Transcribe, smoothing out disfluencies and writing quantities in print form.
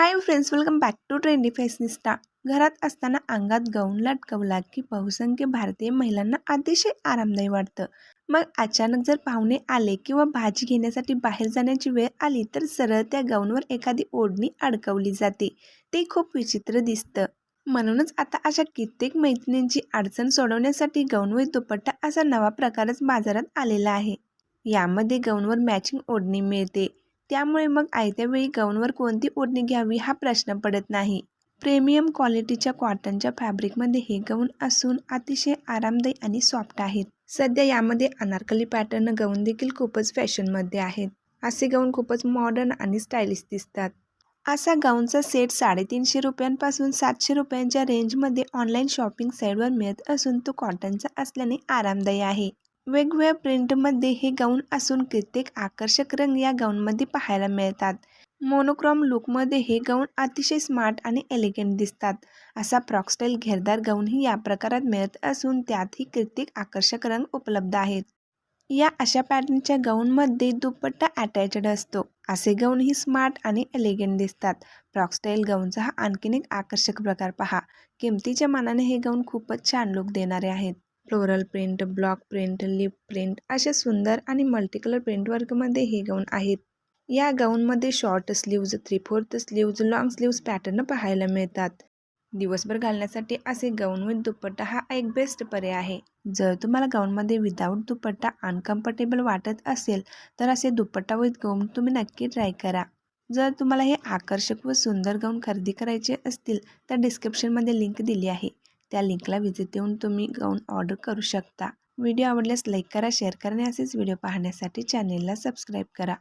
High friends, welcome back to trendy fashionista. घरात असताना अंगात गाऊन लटकवला की बहुसंख्य भारतीय महिलांना अतिशय आरामदायी वाटतं. मग अचानक जर पाहुणे आले किंवा भाजी घेण्यासाठी बाहेर जाण्याची वेळ आली तर सरळ त्या गाऊनवर एखादी ओढणी अडकवली जाते. ते खूप विचित्र दिसतं. म्हणूनच आता अशा कित्येक मैत्रिणींची अडचण सोडवण्यासाठी गाऊनवर दुपट्टा असा नवा प्रकारच बाजारात आलेला आहे. यामध्ये गाऊनवर मॅचिंग ओढणी मिळते. त्यामुळे मग आयत्या वेळी गाऊनवर कोणती ओढणी घ्यावी हा प्रश्न पडत नाही. प्रीमियम क्वालिटीच्या कॉटनच्या फॅब्रिकमध्ये हे गाऊन असून अतिशय आरामदायी आणि सॉफ्ट आहेत. सध्या यामध्ये अनारकली पॅटर्न गाऊन देखील खूपच फॅशनमध्ये आहेत. असे गाऊन खूपच मॉडर्न आणि स्टायलिश दिसतात. असा गाऊनचा सेट 350 रुपयांपासून 700 रुपयांच्या रेंजमध्ये ऑनलाईन शॉपिंग साईटवर मिळत असून तो कॉटनचा असल्याने आरामदायी आहे. वेगवेगळ्या प्रिंटमध्ये हे गाऊन असून कित्येक आकर्षक रंग या गाऊनमध्ये पाहायला मिळतात. मोनोक्रोम लुकमध्ये हे गाऊन अतिशय स्मार्ट आणि एलिगंट दिसतात. असा फ्रॉक स्टाईल घेरदार गाऊनही या प्रकारात मिळत असून त्यातही कित्येक आकर्षक रंग उपलब्ध आहेत. या अशा पॅटर्नच्या गाऊनमध्ये दुपट्टा अटॅच्ड असतो. असे गाऊनही स्मार्ट आणि एलिगंट दिसतात. फ्रॉक स्टाईल गाऊनचा हा आणखीन एक आकर्षक प्रकार पहा. किमतीच्या मानाने हे गाऊन खूपच छान लुक देणारे आहेत. Floral print, block print, lip print अशा सुंदर आणि मल्टीकलर प्रिंट वर्कमध्ये हे गाऊन आहेत. या गाऊनमध्ये short sleeves, 3/4 sleeves, long sleeves pattern पाहायला मिळतात. दिवसभर घालण्यासाठी असे गाऊन विथ दुपट्टा हा एक बेस्ट पर्याय आहे. जर तुम्हाला गाऊनमध्ये विदाऊट दुपट्टा अनकम्फर्टेबल वाटत असेल तर असे दुपट्टा विथ गाऊन तुम्ही नक्की ट्राय करा. जर तुम्हाला हे आकर्षक व सुंदर गाऊन खरेदी करायचे असतील तर डिस्क्रिप्शनमध्ये लिंक दिली आहे. त्या लिंकला व्हिजिट देऊन तुम्ही गाऊन ऑर्डर करू शकता. व्हिडिओ आवडल्यास लाईक करा, शेअर करा आणि असेच व्हिडिओ पाहण्यासाठी चॅनेलला सबस्क्राईब करा.